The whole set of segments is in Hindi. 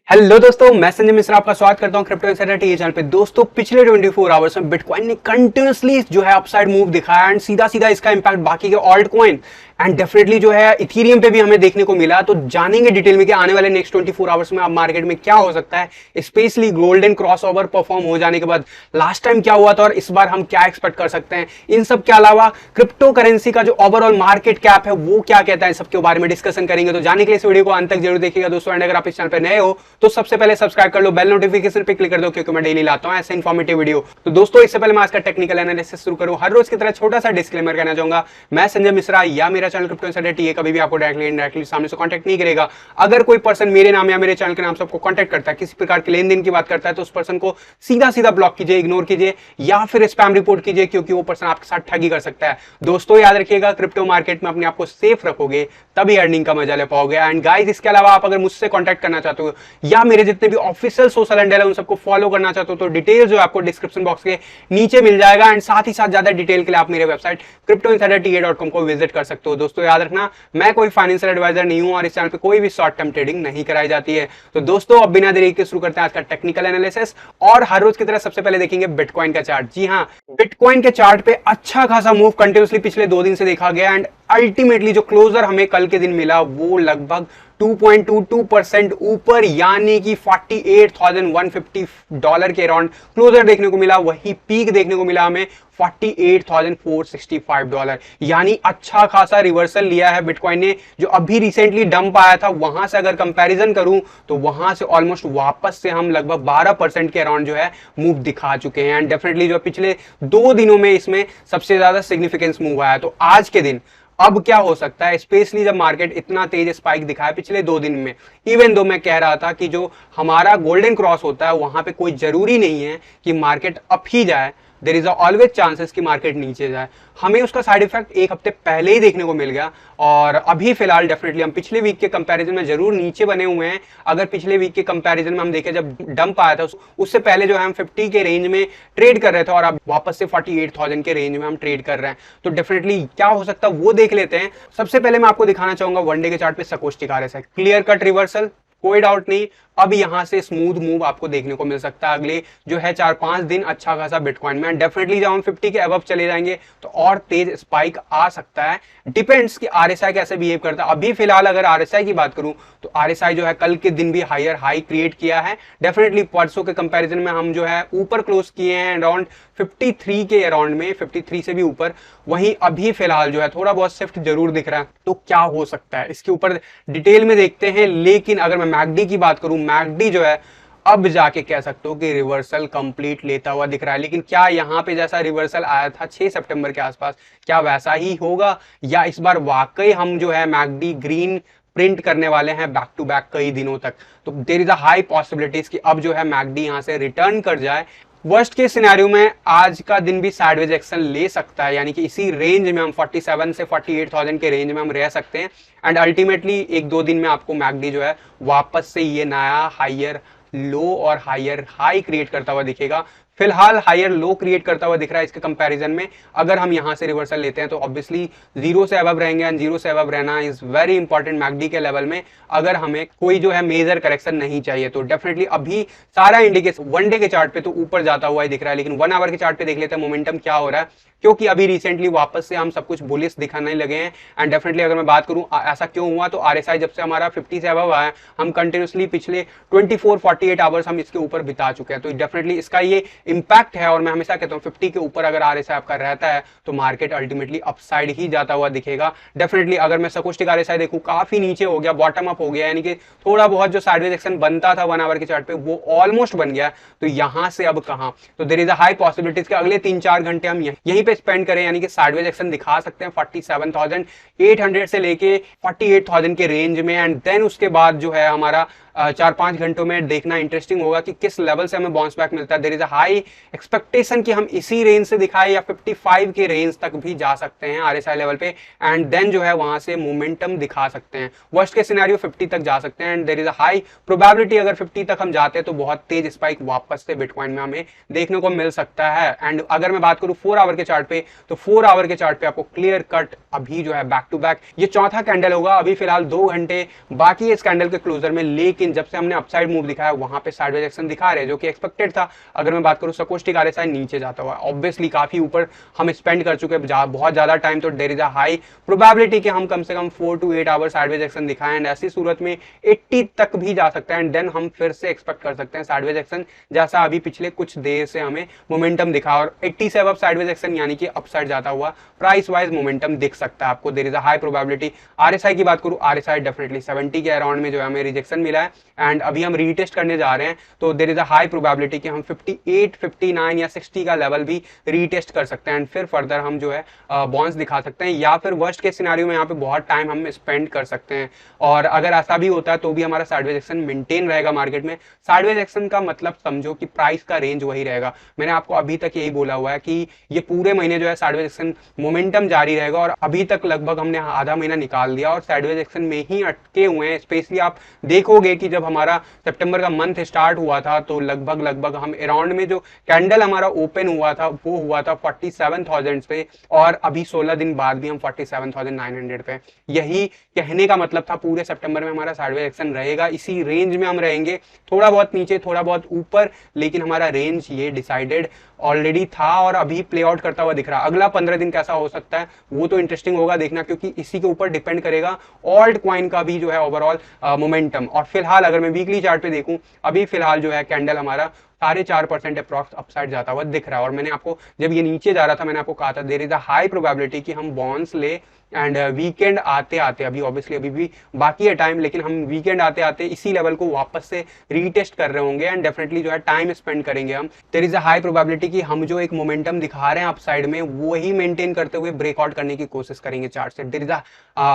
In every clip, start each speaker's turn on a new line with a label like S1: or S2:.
S1: हेलो दोस्तों, मैं संजय मिश्रा आपका स्वागत करता हूं क्रिप्टो इनसाइडर टीवी चैनल पे। दोस्तों पिछले 24 आवर्स में बिटकॉइन ने कंटिन्यूअसली जो है अपसाइड मूव दिखाया एंड सीधा सीधा इसका इंपैक्ट बाकी के ऑल्ट कॉइन एंड डेफिनेटली जो है इथीरियम पे भी हमें देखने को मिला। तो जानेंगे डिटेल में कि आने वाले नेक्स्ट 24 आवर्स में अब मार्केट में क्या हो सकता है, स्पेशली गोल्डन क्रॉसओवर परफॉर्म हो जाने के बाद लास्ट टाइम क्या हुआ था और इस बार हम क्या एक्सपेक्ट कर सकते हैं। इन सब के अलावा क्रिप्टो करेंसी का जो ओवरऑल मार्केट कैप है वो क्या कहता है, सबके बारे में डिस्कशन करेंगे। तो जाने के लिए इस वीडियो को अंत तक जरूर देखिएगा दोस्तों। एंड अगर आप इस चैनल पर नए हो तो सबसे पहले सब्सक्राइब कर लो, बेल नोटिफिकेशन पे क्लिक कर दो, क्योंकि मैं डेली लाता हूं ऐसे इन्फॉर्मेटिव वीडियो। तो दोस्तों इससे पहले मैं आज का टेक्निकल एनालिसिस शुरू करूं, हर रोज की तरह छोटा सा डिस्क्लेमर कहना चाहूंगा, मैं संजय मिश्रा या मेरा चैनल क्रिप्टो इनसाइडर टीवी कभी भी आपको डायरेक्टली इनडायरेक्टली सामने से कांटेक्ट नहीं करेगा। अगर कोई पर्सन मेरे नाम या मेरे चैनल के नाम से आपको कांटेक्ट करता है, किसी प्रकार के लेन देन की बात करता है, तो उस पर्सन को सीधा सीधा ब्लॉक कीजिए, इग्नोर कीजिए या फिर स्पैम रिपोर्ट कीजिए, क्योंकि वो पर्सन आपके साथ ठगी कर सकता है। दोस्तों याद रखिएगा, क्रिप्टो मार्केट में अपने आप को सेफ रखोगे तभी अर्निंग का मजा ले पाओगे। एंड गाइस, इसके अलावा आप अगर मुझसे कांटेक्ट करना चाहते हो या मेरे जितने भी ऑफिशियल सोशल हैंडल है उन सबको फॉलो करना चाहते हो तो डिटेल जो आपको डिस्क्रिप्शन बॉक्स के नीचे मिल जाएगा। एंड साथ ही साथ ज्यादा डिटेल के लिए आप मेरे वेबसाइट cryptoinsiderta.com को विजिट कर सकते हो। दोस्तों याद रखना, मैं कोई फाइनेंशियल एडवाइजर नहीं हूं और इस चैनल पे कोई भी शॉर्ट टर्म ट्रेडिंग नहीं कराई जाती है। तो दोस्तों अब बिना देरी के शुरू करते हैं आज का टेक्निकल एनालिसिस। और हर रोज की तरह सबसे पहले देखेंगे बिटकॉइन का चार्ट। जी हाँ, बिटकॉइन के चार्ट पे अच्छा खासा मूव कंटिन्यूसली पिछले 2 दिन से देखा गया एंड अल्टीमेटली जो क्लोजर हमें कल के दिन मिला वो लगभग 2.22% ऊपर, यानी कि $48,150 के अराउंड क्लोजर देखने को मिला। वही पीक देखने को मिला हमें $48,465, यानी अच्छा खासा रिवर्सल लिया है बिटकॉइन ने। जो अभी रिसेंटली डंप आया था वहां से अगर कंपैरिजन करूं तो वहां से ऑलमोस्ट वापस से हम लगभग 12% के अराउंड जो है मूव दिखा चुके हैं। एंड डेफिनेटली जो पिछले 2 दिनों में इसमें सबसे ज्यादा सिग्निफिकेंस मूव आया। तो आज के दिन अब क्या हो सकता है, स्पेशली जब मार्केट इतना तेज स्पाइक दिखाया पिछले 2 दिन में। इवन दो मैं कह रहा था कि जो हमारा गोल्डन क्रॉस होता है वहां पे कोई जरूरी नहीं है कि मार्केट अप ही जाए, देयर इज ऑलवेज चांसेस कि मार्केट नीचे जाए। हमें उसका साइड इफेक्ट 1 हफ्ते पहले ही देखने को मिल गया और अभी फिलहाल डेफिनेटली हम पिछले वीक के कंपैरिजन में जरूर नीचे बने हुए हैं। अगर पिछले वीक के कंपैरिजन में हम देखें, जब डंप आया था उससे पहले जो है हम 50 के रेंज में ट्रेड कर रहे थे और अब वापस से 48,000 के रेंज में हम ट्रेड कर रहे हैं। तो डेफिनेटली क्या हो सकता है वो देख लेते हैं। सबसे पहले मैं आपको दिखाना चाहूंगा वनडे के चार्ट पे सकोस्टिक आरएसआई क्लियर कट रिवर्सल, कोई डाउट नहीं। अब यहां से स्मूथ मूव आपको देखने को मिल सकता है अगले जो है 4-5 दिन अच्छा खासा बिटकॉइन में। डेफिनेटली जब हम 50 के अबव चले जाएंगे तो और तेज स्पाइक आ सकता है। डिपेंड्स कि आरएसआई कैसे बिहेव करता है। अभी फिलहाल अगर आरएसआई की बात करूं तो आरएसआई जो है कल के दिन भी हायर हाई क्रिएट किया है। डेफिनेटली परसों के कंपैरिजन में हम जो है ऊपर क्लोज किए हैं अराउंड 53 के अराउंड में, 53 से भी ऊपर। वहीं अभी फिलहाल जो है थोड़ा बहुत शिफ्ट जरूर दिख रहा है। तो क्या हो सकता है इसके ऊपर डिटेल में देखते हैं। लेकिन अगर मैं मैकडी की बात करूं, मैकडी जो है अब जाके कह सकते हो कि रिवर्सल कंप्लीट लेता हुआ दिख रहा है। लेकिन क्या यहां पे जैसा रिवर्सल आया था 6 सितंबर के आसपास, क्या वैसा ही होगा या इस बार वाकई हम जो है मैकडी ग्रीन प्रिंट करने वाले हैं बैक टू बैक कई दिनों तक। तो there is a high possibilities कि अब जो है मैकडी यहां से रिटर्न कर जाए। वर्स्ट के सिनेरियो में आज का दिन भी साइडवेज एक्शन ले सकता है, यानी कि इसी रेंज में हम 47 से 48,000 के रेंज में हम रह सकते हैं। एंड अल्टीमेटली 1-2 दिन में आपको मैकडी जो है वापस से ये नया हायर लो और हायर हाई क्रिएट करता हुआ दिखेगा। फिलहाल हायर लो क्रिएट करता हुआ दिख रहा है इसके कंपैरिजन में। अगर हम यहां से रिवर्सल लेते हैं तो ऑब्वियसली 0 से अबव रहेंगे एंड 0 से अबव रहना इज वेरी इंपॉर्टेंट मैकडी के लेवल में। अगर हमें कोई जो है मेजर करेक्शन नहीं चाहिए तो डेफिनेटली अभी सारा इंडिकेशन वनडे के चार्ट पे तो ऊपर जाता हुआ ही दिख रहा है। लेकिन 1 आवर के चार्ट पे देख लेते हैं मोमेंटम क्या हो रहा है, क्योंकि अभी रिसेंटली वापस से हम सब कुछ बुलिश दिखाने लगे हैं। एंड डेफिनेटली अगर मैं बात करूं ऐसा क्यों हुआ, तो आरएसआई जब से हमारा 50 से अबव आया, हम कंटिन्यूसली पिछले 24-48 आवर्स हम इसके ऊपर बिता चुके हैं। तो डेफिनेटली इसका ये इंपैक्ट है। और मैं हमेशा कहता हूं 50 के ऊपर अगर आरएसआई आपका रहता है तो मार्केट अल्टीमेटली अपसाइड ही जाता हुआ दिखेगा। डेफिनेटली अगर मैं सकोस्टिक आरएसआई देखूं काफी नीचे हो गया, बॉटम अप हो गया, यानी कि थोड़ा बहुत जो साइडवेज एक्शन बनता था 1 आवर के चार्ट पे वो ऑलमोस्ट बन गया। तो यहां से अब कहां, तो there is a high possibilities कि अगले 3-4 घंटे हम यहीं पे स्पेंड करें, यानी कि साइडवेज एक्शन दिखा सकते हैं 47,800 से लेके 48,000 के रेंज में। एंड देन उसके बाद जो है हमारा 4-5 घंटों में देखना इंटरेस्टिंग होगा कि किस लेवल से हमें बाउंस बैक मिलता है। There is a high high expectation कि हम इसी रेंज से दिखाए या 55 के रेंज तक भी जा सकते हैं RSI लेवल पे, एंड देन जो है वहां से मोमेंटम दिखा सकते हैं। वर्स्ट के सिनेरियो 50 तक जा सकते हैं, and there is a high probability अगर 50 तक हम जाते हैं तो बहुत तेज स्पाइक वापस से बिटकॉइन में हमें देखने को मिल सकता है। एंड अगर मैं बात करूं 4 आवर के चार्ट पे, तो 4 आवर के चार्ट पे आपको क्लियर कट अभी जो है बैक टू बैक ये चौथा कैंडल होगा। अभी फिलहाल 2 घंटे बाकी इस कैंडल के क्लोजर में, लेकिन जब से हमने अपसाइड मूव दिखाया वहां पे साइडवेज एक्शन दिखा रहे हैं, जो कि एक्सपेक्टेड था। अगर मैं बात करूं स्टोचस्टिक RSI नीचे जाता हुआ, ऑब्वियसली काफी ऊपर हम स्पेंड कर चुके हैं बहुत ज्यादा टाइम, तो there is a high probability कि हम कम से कम 4 to 8 आवर साइडवेज एक्शन दिखाएं, एंड ऐसी सूरत में 80 तक भी जा सकता है, एंड देन हम फिर से एक्सपेक्ट कर सकते हैं साइडवेज एक्शन, जैसा अभी पिछले कुछ देर से हमें मोमेंटम दिखा। और 80 से अब साइडवेज एक्शन यानी कि अपसाइड जाता हुआ प्राइस वाइज मोमेंटम दिख सकता है आपको। There is a high probability. RSI की बात करूं, RSI डेफिनेटली 70 के अराउंड में जो है हमें रिजेक्शन मिला है, एंड अभी हम रीटेस्ट करने जा रहे हैं, तो there is a high probability कि हम 58, 59 या 60 का लेवल भी रीटेस्ट कर सकते हैं, एंड फिर फर्दर हम जो है बॉन्स दिखा सकते हैं, या फिर वर्स्ट के सिनेरियो में यहाँ पे बहुत टाइम हम स्पेंड कर सकते हैं। और अगर ऐसा भी होता है तो भी हमारा साइडवेज एक्शन मेंटेन रहेगा मार्केट में। साइडवेज एक्शन का मतलब समझो कि प्राइस का रेंज वही रहेगा। मैंने आपको अभी तक यही बोला हुआ है कि ये पूरे महीने जो है साइडवेज एक्शन मोमेंटम जारी रहेगा, और अभी तक लगभग हमने आधा महीना निकाल दिया और साइडवेज एक्शन में ही अटके हुए हैं। स्पेशली आप देखोगे कि जब हमारा सितंबर का मंथ स्टार्ट हुआ था तो लगभग हम अराउंड में जो कैंडल हमारा ओपन हुआ था वो हुआ था 47,000 पे, और अभी 16 दिन बाद भी हम 47,900 पे। यही कहने का मतलब था पूरे सितंबर में हमारा साइडवेज एक्शन रहेगा, इसी रेंज में हम रहेंगे, थोड़ा बहुत नीचे थोड़ा बहुत ऊपर, लेकिन हमारा रेंज ये डिसाइडेड ऑलरेडी था और अभी प्ले आउट करता हुआ दिख रहा है। अगला 15 दिन कैसा हो सकता है वो तो इंटरेस्टिंग होगा देखना, क्योंकि इसी के ऊपर डिपेंड करेगा ऑल्ट कॉइन का भी जो है ओवरऑल मोमेंटम। और फिलहाल अगर मैं वीकली चार्ट पे देखूं, अभी फिलहाल जो है कैंडल हमारा 4.5% अप्रॉक्स अपसाइड जाता हुआ दिख रहा है। और मैंने आपको जब ये नीचे जा रहा था मैंने आपको कहा था there is a high probability कि हम बॉन्स ले, एंड वीकेंड आते आते अभी ऑब्वियसली अभी भी बाकी है टाइम, लेकिन हम वीकेंड आते आते इसी लेवल को वापस से रीटेस्ट कर रहे होंगे, एंड डेफिनेटली जो है टाइम स्पेंड करेंगे हम। There is a high probability कि हम जो एक मोमेंटम दिखा रहे हैं अपसाइड में वो ही मेंटेन करते हुए ब्रेकआउट करने की कोशिश करेंगे चार्ट से। देयर इज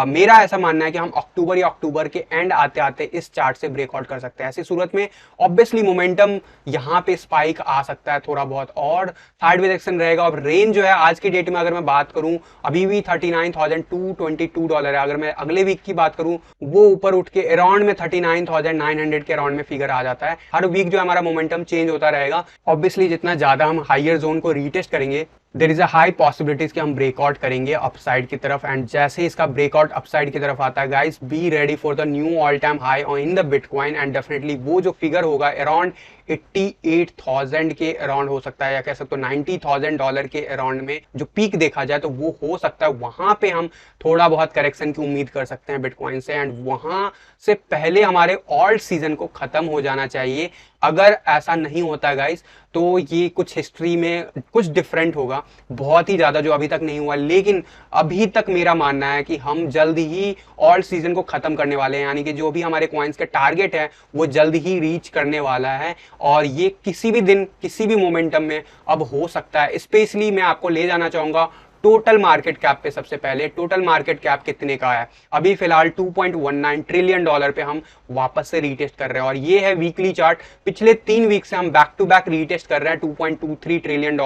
S1: मेरा ऐसा मानना है कि हम अक्टूबर के एंड आते आते इस चार्ट से ब्रेकआउट कर सकते हैं। ऐसी सूरत में ऑब्वियसली मोमेंटम यहाँ पे स्पाइक आ सकता है थोड़ा बहुत, और साइडवेज एक्शन रहेगा। और रेंज जो है आज की डेट में अगर मैं बात करूं अभी भी $39,222 है। अगर मैं अगले वीक की बात करूं वो ऊपर उठ के अराउंड में 39,900 के अराउंड में फिगर आ जाता है। हर वीक जो हमारा मोमेंटम चेंज होता रहेगा। ऑब्वियसली जितना ज्यादा हम हायर जोन को रीटेस्ट करेंगे there is a high possibilities कि हम ब्रेकआउट करेंगे अपसाइड की तरफ, एंड जैसे ही इसका ब्रेकआउट अपसाइड की तरफ आता है guys B ready for the knew all time high in the bitcoin, and definitely वो जो फिगर होगा अराउंड 88,000 के अराउंड हो सकता है, या कह सकते हो $90,000 के अराउंड में जो पीक देखा जाए तो वो हो सकता है। वहां पे हम थोड़ा बहुत करेक्शन की उम्मीद कर सकते हैं बिटकॉइन से, एंड वहां से पहले हमारे ऑल्ट सीजन को खत्म हो जाना चाहिए। अगर ऐसा नहीं होता गाइस तो ये कुछ हिस्ट्री में कुछ डिफरेंट होगा, बहुत ही ज्यादा जो अभी तक नहीं हुआ। लेकिन अभी तक मेरा मानना है कि हम जल्द ही ऑल्ट सीजन को खत्म करने वाले हैं, यानी कि जो भी हमारे कॉइन्स के टारगेट है वो जल्द ही रीच करने वाला है, और ये किसी भी दिन किसी भी मोमेंटम में अब हो सकता है। स्पेशली मैं आपको ले जाना चाहूंगा टोटल मार्केट कैप पे। सबसे पहले टोटल मार्केट कैप कितने का है, अभी फिलहाल $2.19 ट्रिलियन पे हम वापस से रीटेस्ट कर रहे हैं, और ये है वीकली चार्ट। पिछले 3 वीक से हम बैक टू बैक रीटेस्ट कर रहे हैं $2.23 ट्रिलियन,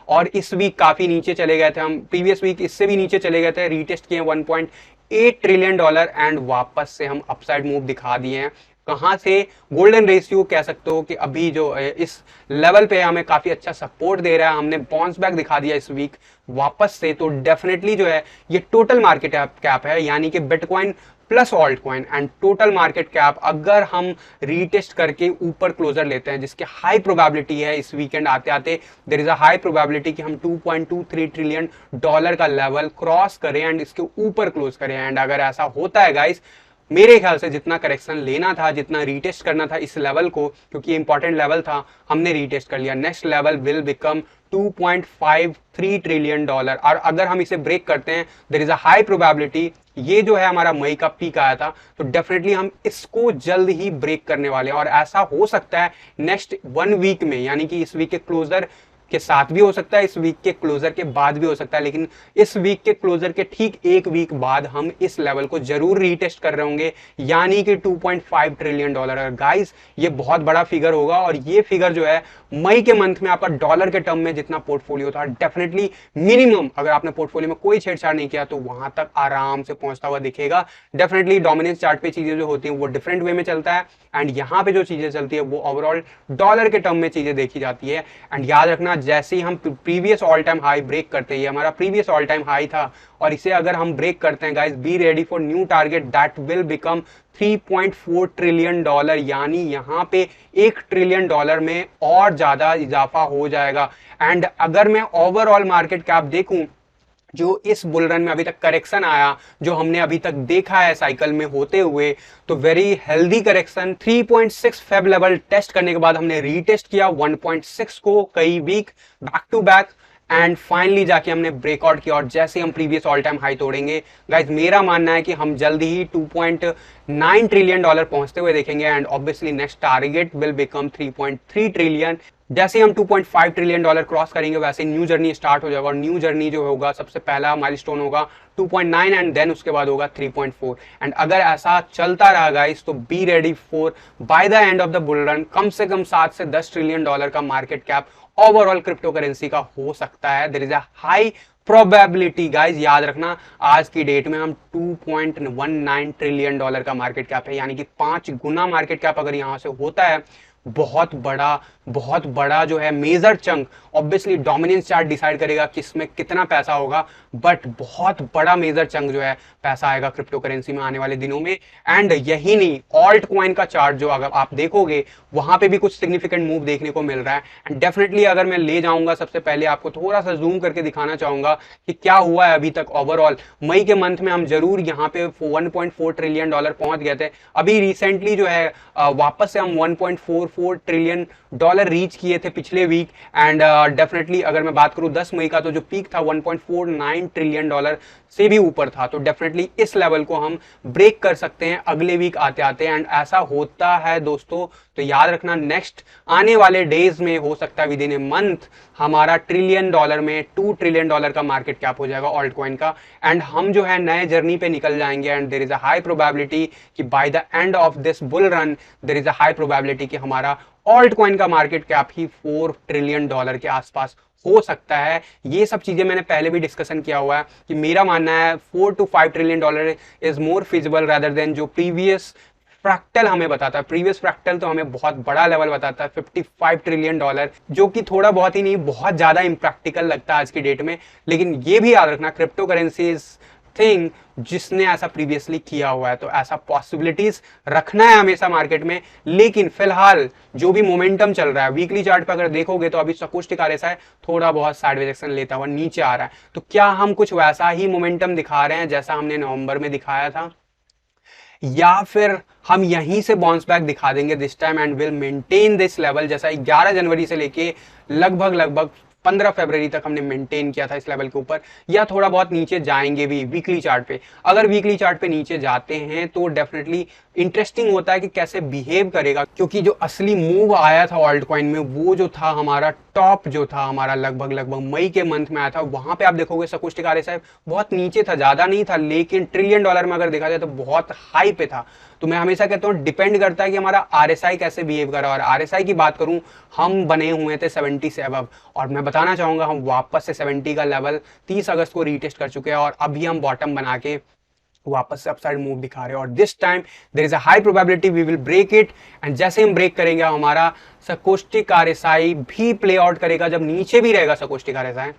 S1: और इस वीक काफी नीचे चले गए थे हम, प्रीवियस वीक इससे भी नीचे चले गए थे, रीटेस्ट किए 1.8 ट्रिलियन, एंड वापस से हम अपसाइड मूव दिखा दिए हैं। कहां से, गोल्डन रेशियो कह सकते हो कि अभी जो इस लेवल पे हमें काफी अच्छा सपोर्ट दे रहा है, हमने बाउंस बैक दिखा दिया इस वीक वापस से। तो डेफिनेटली जो है ये टोटल मार्केट कैप है, यानी कि bitcoin plus alt coin and total market cap अगर हम रीटेस्ट करके ऊपर क्लोजर लेते हैं, जिसकी हाई प्रोबेबिलिटी है इस वीकेंड आते आते there is a high probability कि हम $2.23 ट्रिलियन का लेवल क्रॉस करें एंड इसके ऊपर क्लोज करें। एंड अगर ऐसा होता है गाइस, मेरे ख्याल से जितना करेक्शन लेना था, जितना रीटेस्ट करना था इस लेवल को, क्योंकि इंपॉर्टेंट लेवल था, हमने रीटेस्ट कर लिया। Next level will become $2.53 trillion, और अगर हम इसे ब्रेक करते हैं there is a high probability, ये जो है हमारा मई का पीक आया था, तो डेफिनेटली हम इसको जल्द ही ब्रेक करने वाले हैं। और ऐसा हो सकता है नेक्स्ट 1 वीक में, यानी कि इस वीक के क्लोजर के साथ भी हो सकता है, इस वीक के क्लोजर के बाद भी हो सकता है, लेकिन इस वीक के क्लोजर के ठीक एक वीक बाद हम इस लेवल को जरूर रीटेस्ट कर रहे होंगे, यानी कि 2.5 ट्रिलियन डॉलर। गाइस ये बहुत बड़ा फिगर होगा और ये फिगर जो है मई के मंथ में आपका डॉलर के टर्म में जितना पोर्टफोलियो था, डेफिनेटली मिनिमम अगर आपने पोर्टफोलियो में कोई छेड़छाड़ नहीं किया तो वहां तक आराम से पहुंचता हुआ दिखेगा। डेफिनेटली डोमिनेंस चार्ट पे चीजें जो होती हैं वो डिफरेंट वे में चलता है, एंड यहाँ पे जो चीजें चलती है वो ओवरऑल डॉलर के टर्म में चीजें देखी जाती है। एंड याद रखना, जैसे ही हम previous all time high break करते हैं, हमारा प्रीवियस ऑल टाइम हाई था और इसे अगर हम ब्रेक करते हैं guys, B ready for new target that will become 3.4 trillion dollar, यानी यहाँ पे 1 ट्रिलियन डॉलर में और ज्यादा इजाफा हो जाएगा। एंड अगर मैं ओवरऑल मार्केट कैप देखूं, जो इस बुल रन में अभी तक करेक्शन आया, जो हमने अभी तक देखा है साइकिल में होते हुए, तो very healthy correction. 3.6 fib level test करने के बाद हमने रीटेस्ट किया 1.6 को कई week back to back, and finally जाके हमने ब्रेकआउट किया। और जैसे हम प्रीवियस ऑल टाइम हाई तोड़ेंगे गाइज, मेरा मानना है कि हम जल्दी ही 2.9 ट्रिलियन डॉलर पहुंचते हुए देखेंगे, and obviously next target will become 3.3 trillion. जैसे हम 2.5 ट्रिलियन डॉलर क्रॉस करेंगे वैसे न्यू जर्नी स्टार्ट हो जाएगा, और न्यू जर्नी जो होगा सबसे पहला माइलस्टोन होगा 2.9 एंड देन उसके बाद होगा 3.4। एंड अगर ऐसा चलता रहा गाइस तो be ready for by the end of the bull run कम से कम 7 से 10 ट्रिलियन डॉलर का market cap overall crypto currency का हो सकता है। There is a high probability guys, याद रखना आज की डेट में हम 2.19 ट्रिलियन डॉलर का मार्केट कैप है, यानी कि 5 गुना मार्केट कैप अगर यहां से होता है, बहुत बड़ा जो है major chunk. Obviously dominance chart decide करेगा कि इसमें कितना पैसा होगा, बट बहुत बड़ा मेजर चंक जो है पैसा आएगा क्रिप्टो करेंसी में आने वाले दिनों में। एंड यही नहीं, ऑल्ट कॉइन का चार्ट जो अगर आप देखोगे वहां पे भी कुछ सिग्निफिकेंट मूव देखने को मिल रहा है। एंड डेफिनेटली अगर मैं ले जाऊंगा, सबसे पहले आपको थोड़ा सा जूम करके दिखाना चाहूंगा कि क्या हुआ है अभी तक ओवरऑल। मई के मंथ में हम जरूर यहाँ पे 1.4 ट्रिलियन डॉलर पहुंच गए थे। अभी रिसेंटली जो है वापस से हम 1.44 ट्रिलियन डॉलर रीच किए थे पिछले वीक। एंड डेफिनेटली अगर मैं बात करूं 10 मई का, तो जो पीक था 1.49 ट्रिलियन डॉलर से भी ऊपर था, तो डेफिनेटली इस लेवल को हम ब्रेक कर सकते हैं अगले वीक आते आते। एंड ऐसा होता है दोस्तों, तो याद रखना नेक्स्ट आने वाले डेज में हो सकता है विद इन ए मंथ हमारा ट्रिलियन डॉलर में 2 ट्रिलियन डॉलर का मार्केट कैप हो जाएगा ऑल्ट कॉइन का, एंड हम जो है नए जर्नी पे निकल जाएंगे। And there is a high probability कि by the end of this bull run there is a high probability कि हमारा ऑल्ट कॉइन का मार्केट कैप ही 4 ट्रिलियन डॉलर के आसपास हो सकता है। ये सब चीजें मैंने पहले भी डिस्कशन किया हुआ है कि मेरा मानना है 4 to 5 trillion dollar is more feasible rather than जो प्रीवियस फ्रैक्टल हमें बताता है। प्रीवियस फ्रैक्टल तो हमें बहुत बड़ा लेवल बताता है 55 ट्रिलियन डॉलर, जो कि थोड़ा बहुत ही नहीं बहुत ज्यादा इम्प्रैक्टिकल लगता है आज की डेट में। लेकिन ये भी याद रखना, क्रिप्टो करेंसीज थिंग जिसने ऐसा प्रीवियसली किया हुआ है, तो ऐसा पॉसिबिलिटीज रखना है हमेशा मार्केट में। लेकिन फिलहाल जो भी मोमेंटम चल रहा है वीकली चार्ट पर अगर देखोगे तो अभी सकोस्टिक आरएसआई है थोड़ा बहुत साइडवेज एक्शन लेता हुआ नीचे आ रहा है। तो क्या हम कुछ वैसा ही मोमेंटम दिखा रहे हैं जैसा हमने नवंबर में दिखाया था, या फिर हम यहीं से बाउंस बैक दिखा देंगे this time and will maintain this level, जैसा 11 जनवरी से लेके लगभग 15 फरवरी तक हमने मेंटेन किया था इस लेवल के ऊपर, या थोड़ा बहुत नीचे जाएंगे भी वीकली चार्ट पे। अगर वीकली चार्ट पे नीचे जाते हैं तो डेफिनेटली इंटरेस्टिंग होता है कि कैसे बिहेव करेगा, क्योंकि जो असली मूव आया था ऑल्ट कॉइन में वो जो था हमारा टॉप जो था हमारा लगभग मई के मंथ में आया था। वहां पे आप देखोगे सकोस्टिक आरएसआई बहुत नीचे था, ज्यादा नहीं था, लेकिन ट्रिलियन डॉलर में अगर देखा जाए तो बहुत हाई पे था। तो मैं हमेशा कहता हूँ डिपेंड करता है कि हमारा आरएसआई कैसे बिहेव कर रहा है। और आरएसआई की बात करूं, हम बने हुए थे 70 से अबव, और मैं बताना चाहूंगा हम वापस से 70 का लेवल 30 अगस्त को रीटेस्ट कर चुके हैं, और अभी हम बॉटम बना के वापस से अपसाइड मूव दिखा रहे हैं। और this time there is a high probability we will break it, and जैसे हम ब्रेक करेंगे हमारा सकोस्टिक आरएसआई भी प्ले आउट करेगा। जब नीचे भी रहेगा सकोस्टिक आरएसआई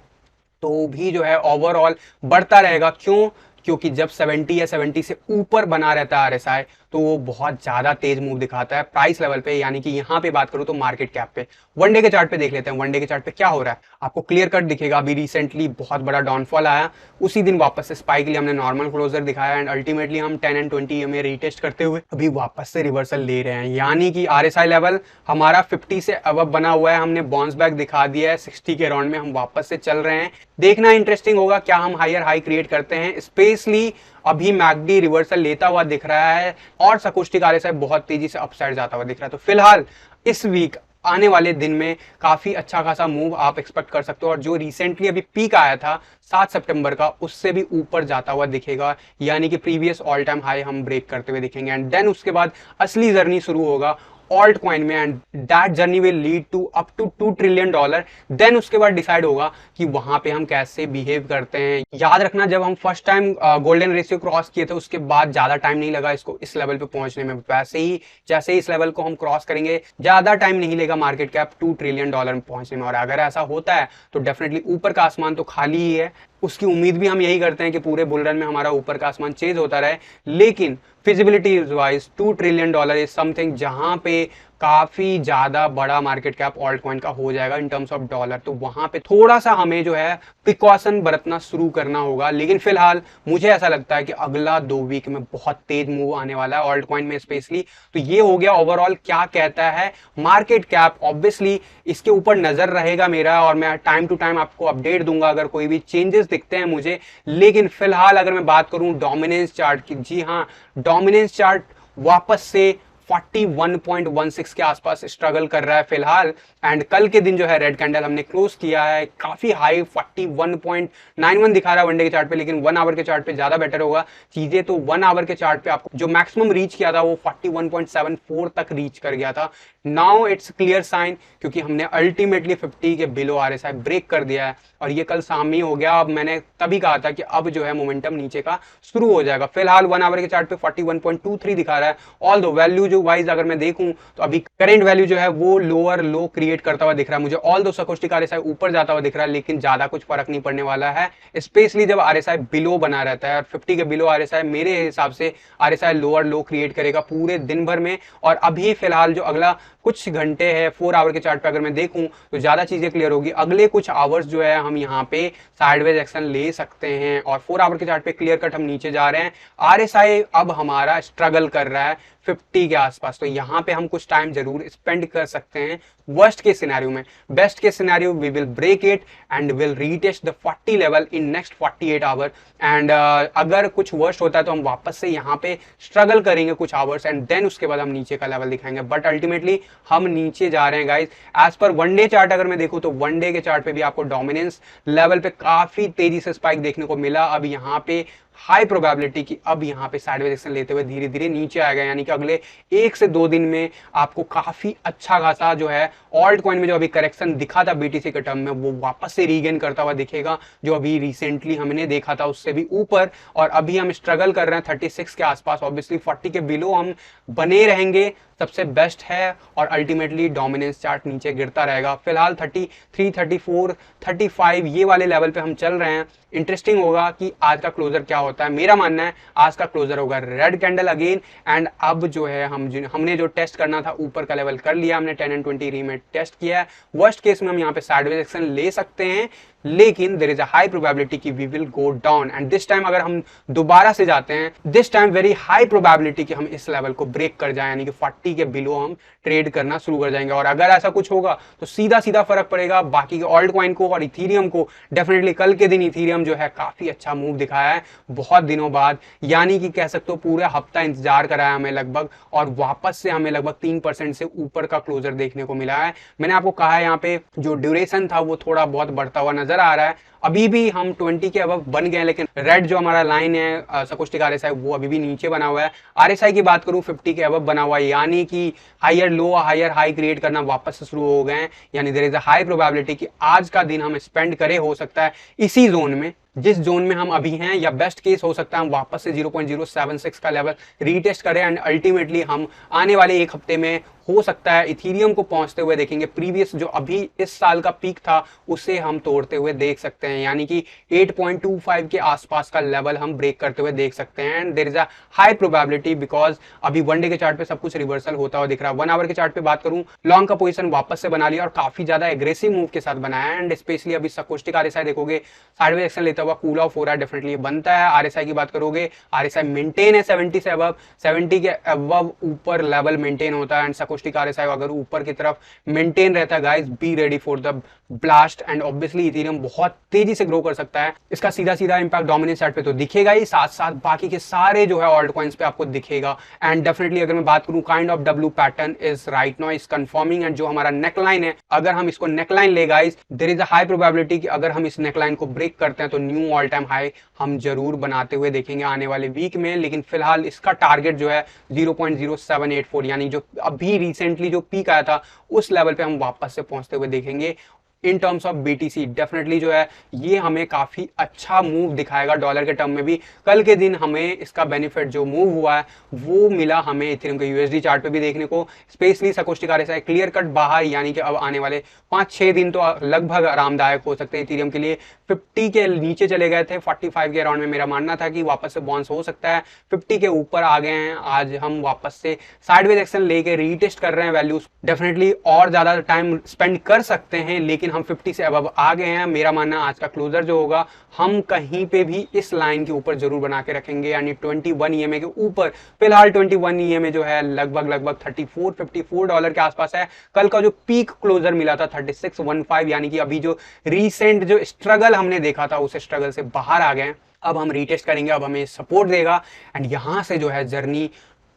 S1: तो भी जो है ओवरऑल बढ़ता रहेगा। क्यों? क्योंकि जब 70 या 70 से ऊपर बना रहता है आरएसआई तो वो बहुत ज्यादा तेज मूव दिखाता है प्राइस लेवल पे, यानी कि यहाँ पे बात करूँ तो मार्केट कैप पे। वन डे के चार्ट पे देख लेते हैं, वन डे के चार्ट पे क्या हो रहा है आपको क्लियर कट दिखेगा। अभी रिसेंटली बहुत बड़ा डाउनफॉल आया, उसी दिन वापस से स्पाइक लिए हमने नॉर्मल क्लोजर दिखाया, एंड अल्टीमेटली हम 10 एंड 20 में रीटेस्ट करते हुए अभी वापस से रिवर्सल ले रहे हैं। यानी कि आरएसआई लेवल हमारा 50 से अबव बना हुआ है, हमने बाउंस बैक दिखा दिया है 60 के अराउंड में, हम वापस से चल रहे हैं। देखना इंटरेस्टिंग होगा क्या हम हायर हाई क्रिएट करते हैं। स्पेशली अभी मैकडी रिवर्सल लेता हुआ दिख रहा है और सकोस्टिक आरएसआई बहुत तेजी से अपसाइड जाता हुआ दिख रहा है। तो फिलहाल इस वीक आने वाले दिन में काफी अच्छा खासा मूव आप एक्सपेक्ट कर सकते हो, और जो रिसेंटली अभी पीक आया था 7 सितंबर का, उससे भी ऊपर जाता हुआ दिखेगा, यानी कि प्रीवियस ऑल टाइम हाई हम ब्रेक करते हुए दिखेंगे। एंड देन उसके बाद असली जर्नी शुरू होगा ऑल्ट कॉइन में, and that journey will lead to up to $2 trillion. Then उसके बाद डिसाइड होगा कि वहां पे हम कैसे बिहेव करते हैं। याद रखना, जब हम first time golden ratio cross किए थे उसके बाद ज्यादा टाइम नहीं लगा इसको इस लेवल पे पहुंचने में। वैसे ही जैसे ही इस लेवल को हम क्रॉस करेंगे ज्यादा टाइम नहीं लेगा मार्केट कैप $2 ट्रिलियन में पहुंचने में। और अगर ऐसा होता है तो डेफिनेटली ऊपर का आसमान तो खाली ही है, उसकी उम्मीद भी हम यही करते हैं कि पूरे बुल रन में हमारा ऊपर का आसमान चेंज होता रहे। लेकिन feasibility wise $2 trillion is something जहां पे काफी ज्यादा बड़ा मार्केट कैप ऑल्ट कॉइन का हो जाएगा इन टर्म्स ऑफ डॉलर। तो वहां पे थोड़ा सा हमें जो है प्रिकॉशन बरतना शुरू करना होगा। लेकिन फिलहाल मुझे ऐसा लगता है कि अगला 2 वीक में बहुत तेज मूव आने वाला है ऑल्ट कॉइन में स्पेशली। तो ये हो गया ओवरऑल क्या कहता है मार्केट कैप। ऑब्वियसली इसके ऊपर नजर रहेगा मेरा, और मैं टाइम टू टाइम आपको अपडेट दूंगा अगर कोई भी चेंजेस दिखते हैं मुझे। लेकिन फिलहाल अगर मैं बात करूं डोमिनेंस चार्ट की, जी हाँ, डोमिनेंस चार्ट वापस से 41.16 के आसपास स्ट्रगल कर रहा है फिलहाल। एंड कल के दिन जो है रेड कैंडल हमने क्लोज किया है काफी हाई 41.91 दिखा रहा है वनडे के चार्ट पे, लेकिन 1 आवर के चार्ट पे ज्यादा बेटर होगा चीजें। तो 1 आवर के चार्ट पे आपको जो मैक्सिमम रीच किया था वो 41.74 तक रीच कर गया था। नाउ इट्स क्लियर साइन, क्योंकि हमने अल्टीमेटली 50 के बिलो आरएसआई ब्रेक कर दिया है, और ये कल शाम ही हो गया। अब मैंने तभी कहा था कि अब जो है मोमेंटम नीचे का शुरू हो जाएगा। फिलहाल 1 आवर के चार्ट पे 41.23 दिखा रहा है। ऑल दो वैल्यू जो वाइज अगर मैं देखूं तो अभी करेंट वैल्यू जो है वो लोअर लो क्रिएट करता हुआ दिख रहा है मुझे। ऑल दो स्टोचस्टिक आरएसआई ऊपर जाता हुआ दिख रहा है, लेकिन ज्यादा कुछ फर्क नहीं पड़ने वाला है, स्पेशली जब आरएसआई बिलो बना रहता है। और 50 के बिलो आरएसआई मेरे हिसाब से आरएसआई लोअर लो क्रिएट करेगा पूरे दिन भर में। और अभी फिलहाल जो अगला कुछ घंटे है 4 आवर के चार्ट पे अगर मैं देखूं तो ज्यादा चीजें क्लियर होगी। अगले कुछ आवर्स जो है हम यहाँ पे साइडवेज एक्शन ले सकते हैं, और 4 आवर के चार्ट पे क्लियर कट हम नीचे जा रहे हैं। आरएसआई अब हमारा स्ट्रगल कर रहा है 50 के आसपास, तो यहाँ पे हम कुछ टाइम जरूर स्पेंड कर सकते हैं। वर्स्ट के सिनेरियो में, बेस्ट के scenario we will break it and will retest the 40 level in next 48 hour. And अगर कुछ वर्स्ट होता है तो हम वापस से यहाँ पे स्ट्रगल करेंगे कुछ आवर्स, एंड देन उसके बाद हम नीचे का लेवल दिखाएंगे। बट अल्टीमेटली हम नीचे जा रहे हैं guys. As per one day chart अगर मैं देखूं तो वनडे के चार्ट पे भी आपको डोमिनेंस लेवल पे काफी तेजी से स्पाइक देखने को मिला। अब यहाँ पे हाई प्रोबेबिलिटी कि अब यहाँ पे साइडवेज एक्शन लेते हुए धीरे धीरे नीचे आएगा, यानी कि अगले 1 से 2 दिन में आपको काफी अच्छा खासा जो है ऑल्ट कॉइन में जो अभी करेक्शन दिखा था बीटीसी के टर्म में वो वापस से रीगेन करता हुआ दिखेगा, जो अभी रिसेंटली हमने देखा था उससे भी ऊपर। और अभी हम स्ट्रगल कर रहे हैं 36 के आसपास। ऑब्वियसली 40 के बिलो हम बने रहेंगे सबसे बेस्ट है, और अल्टीमेटली डोमिनेंस चार्ट नीचे गिरता रहेगा। फिलहाल 33, 34, 35 ये वाले लेवल पे हम चल रहे हैं। इंटरेस्टिंग होगा कि आज का क्लोजर क्या होता है। मेरा मानना है आज का क्लोजर होगा रेड कैंडल अगेन। एंड अब जो है हमने जो टेस्ट करना था ऊपर का लेवल कर लिया, हमने 10 एंड 20 रीमेट टेस्ट किया है। वर्स्ट केस में हम यहाँ पे साइडवेज एक्शन ले सकते हैं, लेकिन there is a high probability कि we will go down. And this time अगर हम दोबारा से जाते हैं, this time very high probability कि हम इस लेवल को ब्रेक कर जाए, यानी कि 40 के बिलो हम ट्रेड करना शुरू कर जाएंगे। और अगर ऐसा कुछ होगा तो सीधा सीधा फर्क पड़ेगा बाकी के ऑल्ट कॉइन को और इथीरियम को। डेफिनेटली कल के दिन इथीरियम जो है काफी अच्छा मूव दिखाया है बहुत दिनों बाद, यानी कि कह सकते हो पूरा हफ्ता इंतजार कराया हमें लगभग, और वापस से हमें लगभग 3% से ऊपर का क्लोजर देखने को मिला है। मैंने आपको कहा है यहाँ पे जो ड्यूरेशन था वो थोड़ा बहुत बढ़ता हुआ नजर आ रहा है। अभी भी हम 20 के अबव बन गए, लेकिन रेड जो हमारा लाइन है स्टोचस्टिक आरएसआई वो अभी भी नीचे बना हुआ है। आरएसआई की बात करूं 50 के अबव बना हुआ है, यानी कि higher low higher high create करना वापस से शुरू हो गए हैं। यानी there is a high probability कि आज का दिन हम स्पेंड करें हो सकता है इसी जोन में जिस जोन में हम अभी हैं, या बेस्ट केस हो सकता है हम वापस से 0.076 का लेवल रीटेस्ट करें। एंड अल्टीमेटली हम आने वाले 1 हफ्ते में हो सकता है इथीरियम को पहुंचते हुए देखेंगे। प्रीवियस जो अभी इस साल का पीक था उसे हम तोड़ते हुए देख सकते हैं, यानी कि 8.25 के आसपास का लेवल हम ब्रेक करते हुए देख सकते हैं। And there is a high probability because अभी वनडे के चार्ट पे सब कुछ रिवर्सल होता हुआ दिख रहा है। 1 आवर के चार्ट पे बात करूं, लॉन्ग का पोजीशन वापस से बना लिया और काफी ज्यादा एग्रेसिव मूव के साथ बनाया है। एंड स्पेशली अभी स्टोचस्टिक आरएसआई देखोगे साइडवेज एक्शन लेता होता हुआ कूल ऑफ हो रहा है, डेफिनेटली ये बनता है। आरएसआई की बात करोगे, आरएसआई मेंटेन है 70 से अबव, 70 के अबव ऊपर लेवल मेंटेन होता है एंड सकोस्टिक आरएसआई अगर ऊपर की तरफ मेंटेन रहता है guys, B ready for the blast. And obviously Ethereum बहुत तेजी से ग्रो कर सकता है। इसका सीधा सीधा इंपैक्ट डोमिनेंस चार्ट पे तो दिखेगा ही, साथ साथ बाकी के सारे जो है ऑल्ट कॉइन्स पे आपको दिखेगा। एंड डेफिनेटली अगर मैं बात करूं, kind of W pattern is right now is confirming. And जो हमारा नेकलाइन है, अगर हम इसको नेकलाइन ले guys, there is a high probability कि अगर हम इस नेकलाइन को ब्रेक करते हैं तो न्यू ऑल टाइम हाई हम जरूर बनाते हुए देखेंगे आने वाले वीक में। लेकिन फिलहाल इसका टारगेट जो है 0.0784 यानी जो अभी रिसेंटली जो पीक आया था उस लेवल पे हम वापस से पहुंचते हुए देखेंगे। In terms of BTC definitely जो है ये हमें काफी अच्छा मूव दिखाएगा डॉलर के टर्म में भी। कल के दिन हमें इसका बेनिफिट जो मूव हुआ है वो मिला हमें इथेरियम के यूएसडी चार्ट पे भी देखने को, स्पेशली सकोस्टिक आरएसआई क्लियर कट बाहर, यानी कि अब आने वाले 5-6 दिन तो लगभग आरामदायक हो सकते हैं इथेरियम के लिए। 50 के नीचे चले गए थे, 45 के अराउंड में मेरा मानना था कि वापस से बाउंस हो सकता है, 50 के ऊपर आ गए हैं। आज हम वापस से साइडवेज एक्शन लेके रीटेस्ट कर रहे हैं वैल्यूज, डेफिनेटली और ज्यादा टाइम स्पेंड कर सकते हैं लेकिन हम 50 से अब आ गए हैं। मेरा मानना आज का क्लोजर जो होगा हम कहीं पे भी इस लाइन के ऊपर जरूर बना के रखेंगे, यानी 21 ईएमए के ऊपर। फिलहाल 21 ईएमए जो है लगभग 34-54 डॉलर के आसपास है। कल का जो पीक क्लोजर मिला था 3615, यानी कि अभी जो रीसेंट जो स्ट्रगल हमने देखा था उस स्ट्रगल से बाहर आ गए। अब हम रीटेस्ट करेंगे, अब हमें सपोर्ट देगा एंड यहां से जो है जर्नी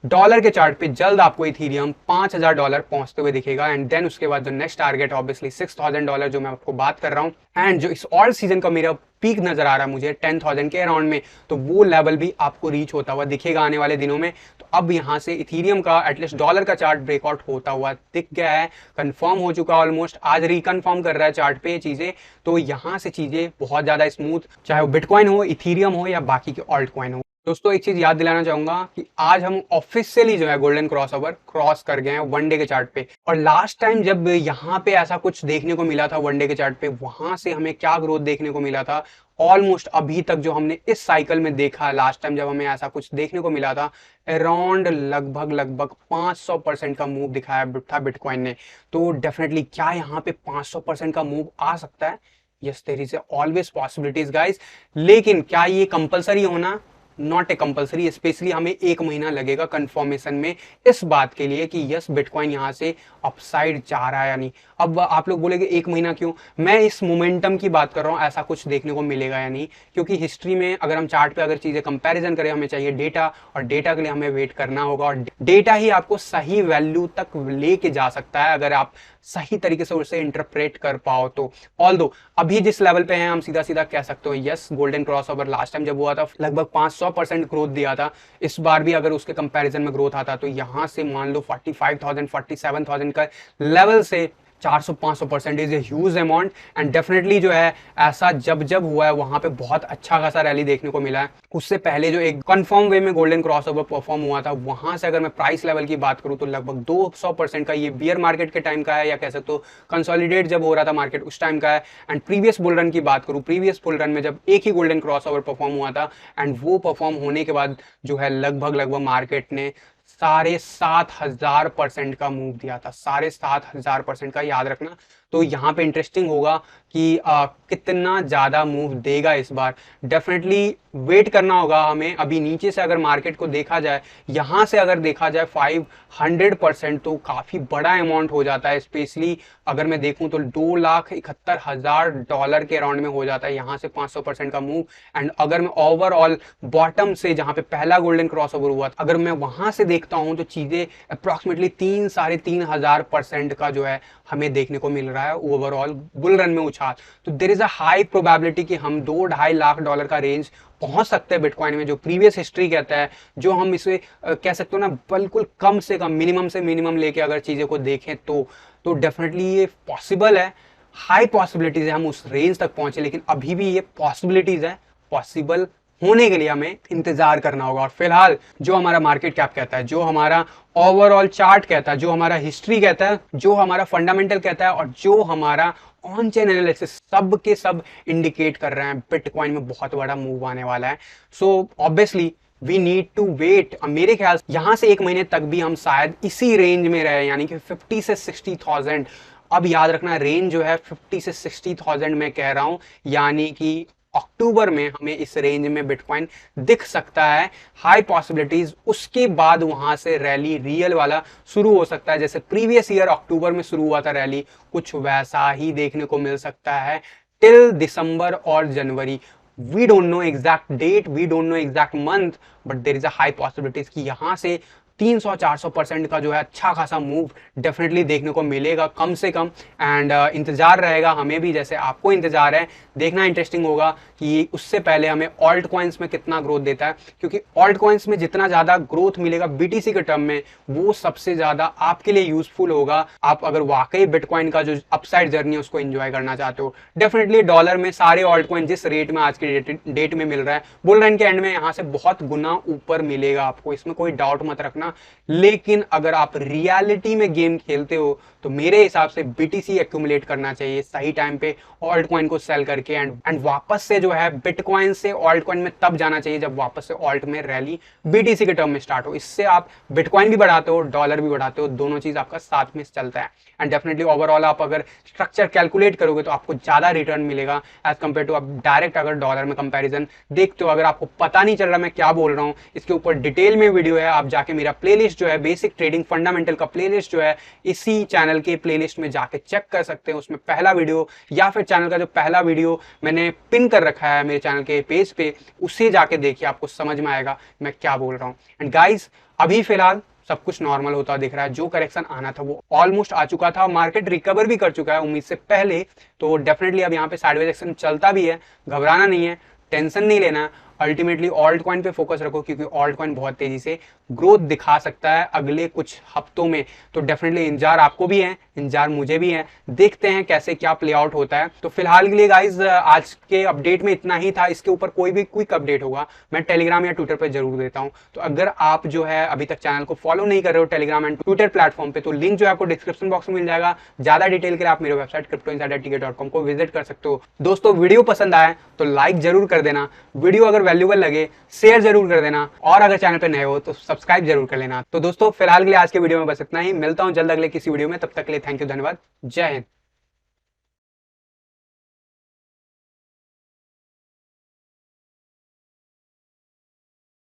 S1: डॉलर के चार्ट पे जल्द आपको इथेरियम $5000 पहुंचते हुए दिखेगा। एंड देन उसके बाद जो नेक्स्ट टारगेट ऑब्वियसली $6000 जो मैं आपको बात कर रहा हूं, एंड जो इस ऑल सीजन का मेरा पीक नजर आ रहा है मुझे 10,000 के अराउंड में, तो वो लेवल भी आपको रीच होता हुआ दिखेगा आने वाले दिनों में। तो अब यहां से इथेरियम का एटलीस्ट डॉलर का चार्ट ब्रेकआउट होता हुआ दिख गया है, कंफर्म हो चुका ऑलमोस्ट, आज रिकन्फर्म कर रहा है चार्ट पे चीजें। तो यहां से चीजें बहुत ज्यादा स्मूथ, चाहे वो बिटकॉइन हो, इथेरियम हो या बाकी के ऑल्ट कॉइन हो। दोस्तों एक चीज याद दिलाना चाहूंगा कि आज हम ऑफिशियली जो है गोल्डन क्रॉसओवर क्रॉस कर गए हैं वनडे के चार्ट पे। और लास्ट टाइम जब यहाँ पे ऐसा कुछ देखने को मिला था वनडे के चार्ट पे, वहां से हमें क्या ग्रोथ देखने को मिला था, ऑलमोस्ट अभी तक जो हमने इस साइकिल में देखा, लास्ट टाइम जब हमें ऐसा कुछ देखने को मिला था, अराउंड लगभग 500% का मूव दिखाया था बिटकॉइन ने। तो डेफिनेटली क्या यहाँ पे 500% का मूव आ सकता है? Yes, there is always possibilities guys, लेकिन क्या ये कंपलसरी होना? Not a compulsory. स्पेशली हमें 1 महीना लगेगा कंफर्मेशन में इस बात के लिए कि यस बिटकॉइन यहां से अपसाइड जा रहा है या नहीं। अब आप लोग बोलेंगे 1 महीना क्यों? मैं इस मोमेंटम की बात कर रहा हूं, ऐसा कुछ देखने को मिलेगा या नहीं, क्योंकि हिस्ट्री में अगर हम चार्ट पे अगर चीजें कंपैरिजन करें, हमें चाहिए डेटा, और डेटा के लिए हमें वेट करना होगा, और डेटा ही आपको सही वैल्यू तक लेके जा सकता है अगर आप सही तरीके से उसे इंटरप्रेट कर पाओ तो। ऑल्दो अभी जिस लेवल पे हैं हम सीधा सीधा कह सकते हो yes, golden crossover last time जब हुआ था लगभग 500% ग्रोथ दिया था। इस बार भी अगर उसके कंपैरिजन में ग्रोथ आता तो यहां से मान लो 45,000 47,000 का लेवल से 400-500% is a huge amount. And definitely जो है ऐसा जब जब हुआ है वहां पे बहुत अच्छा खासा रैली देखने को मिला है। उससे पहले जो एक कंफर्म वे में गोल्डन क्रॉसओवर परफॉर्म हुआ था, वहां से अगर मैं प्राइस लेवल की बात करूं तो लगभग 200% का ये बियर मार्केट के टाइम का है, या कह सकते हो कंसोलिडेट जब हो रहा था मार्केट उस टाइम का है। एंड प्रीवियस बुल रन की बात करूं, प्रीवियस बुल रन में जब एक ही गोल्डन क्रॉसओवर परफॉर्म हुआ था, एंड वो परफॉर्म होने के बाद जो है लगभग मार्केट ने 7,500% का मूव दिया था, 7,500% का, याद रखना। तो यहाँ पे इंटरेस्टिंग होगा कि कितना ज्यादा मूव देगा इस बार। डेफिनेटली वेट करना होगा हमें। अभी नीचे से अगर मार्केट को देखा जाए, यहाँ से अगर देखा जाए 500% तो काफी बड़ा अमाउंट हो जाता है। स्पेशली अगर मैं देखूं तो $2,71,000 के अराउंड में हो जाता है यहाँ से 500% का मूव। एंड अगर मैं ओवरऑल बॉटम से जहाँ पे पहला गोल्डन क्रॉसओवर हुआ था, अगर मैं वहां से देखता हूं तो चीजें अप्रोक्सीमेटली 3-3,500% का जो है हमें देखने को मिल रहा है ओवरऑल बुल रन में उछाल। तो there is a high probability कि हम $2-2.5 लाख का रेंज पहुंच सकते हैं बिटकॉइन में, जो प्रीवियस हिस्ट्री कहता है, जो हम इसे कह सकते हो ना बिल्कुल कम से कम मिनिमम से मिनिमम लेके अगर चीजें को देखें तो डेफिनेटली ये पॉसिबल है, हाई पॉसिबिलिटीज है हम उस रेंज तक पहुंचे। लेकिन अभी भी ये पॉसिबिलिटीज है, पॉसिबल होने के लिए हमें इंतजार करना होगा। और फिलहाल जो हमारा मार्केट कैप कहता है, जो हमारा ओवरऑल चार्ट कहता है, जो हमारा हिस्ट्री कहता है, जो हमारा फंडामेंटल कहता है, और जो हमारा ऑन चेन एनालिसिस, सब के सब इंडिकेट कर रहे हैं बिटकॉइन में बहुत बड़ा मूव आने वाला है। So obviously we need to wait. मेरे ख्याल से यहां से 1 महीने तक भी हम शायद इसी रेंज में रहे, यानी कि 50 से 60,000। अब याद रखना रेंज जो है 50 से 60,000 में कह रहा हूं, यानी कि अक्टूबर में हमें इस रेंज में बिटकॉइन दिख सकता है, हाई पॉसिबिलिटीज। उसके बाद वहां से रैली रियल वाला शुरू हो सकता है, जैसे प्रीवियस ईयर अक्टूबर में शुरू हुआ था रैली, कुछ वैसा ही देखने को मिल सकता है टिल दिसंबर और January. We don't know exact date, we don't know exact month, but there is a high possibilities कि यहां से 300-400% का जो है अच्छा खासा मूव डेफिनेटली देखने को मिलेगा कम से कम। एंड इंतजार रहेगा हमें भी, जैसे आपको इंतजार है। देखना इंटरेस्टिंग होगा कि उससे पहले हमें ऑल्ट कॉइन्स में कितना ग्रोथ देता है, क्योंकि ऑल्ट कॉइन्स में जितना ज्यादा ग्रोथ मिलेगा बीटीसी के टर्म में, वो सबसे ज्यादा आपके लिए यूजफुल होगा। आप अगर वाकई बिटकॉइन का जो अपसाइड जर्नी है उसको एंजॉय करना चाहते हो। डेफिनेटली डॉलर में सारे ऑल्ट कॉइन जिस रेट में आज की डेट में मिल रहा है, बुल रन के एंड में यहाँ से बहुत गुना ऊपर मिलेगा आपको, इसमें कोई डाउट मत रखना। लेकिन अगर आप रियलिटी में गेम खेलते हो तो मेरे हिसाब से बीटीसी एक्यूमुलेट करना चाहिए सही टाइम पे, ऑल्ट कॉइन को सेल करके एंड वापस से जो है बिटकॉइन से ऑल्ट कॉइन में तब जाना चाहिए जब वापस से ऑल्ट में रैली बीटीसी के टर्म में स्टार्ट हो। इससे आप बिटकॉइन भी बढ़ाते हो, डॉलर भी बढ़ाते हो, दोनों चीज आपका साथ में चलता है। एंड डेफिनेटली ओवरऑल आप अगर स्ट्रक्चर कैलकुलेट करोगे तो आपको ज्यादा रिटर्न मिलेगा एज कंपेयर टू आप डायरेक्ट अगर डॉलर में कंपैरिजन देखते हो। अगर आपको पता नहीं चल रहा मैं क्या बोल रहा हूँ, इसके ऊपर डिटेल में वीडियो है, आप जाके मेरा प्लेलिस्ट जो है बेसिक ट्रेडिंग फंडामेंटल का प्लेलिस्ट जो है इसी चैनल के प्लेलिस्ट में जाके चेक कर सकते हैं। उसमें पहला वीडियो या फिर चैनल का जो पहला वीडियो मैंने पिन कर रखा है मेरे चैनल के पेज पे, उसे जाके देखिए, आपको समझ में आएगा मैं क्या बोल रहा हूँ। एंड गाइस अभी फिलहाल सब कुछ नॉर्मल होता दिख रहा है, जो करेक्शन आना था वो ऑलमोस्ट आ चुका था, मार्केट रिकवर भी कर चुका है उम्मीद से पहले। तो डेफिनेटली अब यहाँ पे साइडवेज एक्शन चलता भी है, घबराना नहीं है, टेंशन नहीं लेना है। अल्टीमेटली ऑल्ट कॉइन पे फोकस रखो, क्योंकि ऑल्ट कॉइन बहुत तेजी से ग्रोथ दिखा सकता है अगले कुछ हफ्तों में। तो डेफिनेटली इंतजार आपको भी है, इंतजार मुझे भी है, देखते हैं कैसे क्या प्ले आउट होता है। तो फिलहाल के लिए गाइज आज के अपडेट में इतना ही था। इसके ऊपर कोई भी क्विक अपडेट होगा मैं टेलीग्राम या ट्विटर पर जरूर देता हूँ। तो अगर आप जो है अभी तक चैनल को फॉलो नहीं कर रहे हो टेलीग्राम एंड ट्विटर प्लेटफॉर्म पे, तो लिंक जो है आपको डिस्क्रिप्शन बॉक्स में मिल जाएगा। ज्यादा डिटेल के लिए आप मेरे वेबसाइट cryptoinsidertk.com को विजिट कर सकते हो। दोस्तों वीडियो पसंद आए तो लाइक जरूर कर देना, वीडियो अगर वैल्यूबल लगे शेयर जरूर कर देना, और अगर चैनल पे नए हो तो सब्सक्राइब जरूर कर लेना। तो दोस्तों फिलहाल के लिए आज के वीडियो में बस इतना ही, मिलता हूं जल्द अगले किसी वीडियो में, तब तक के लिए थैंक यू, धन्यवाद, जय हिंद।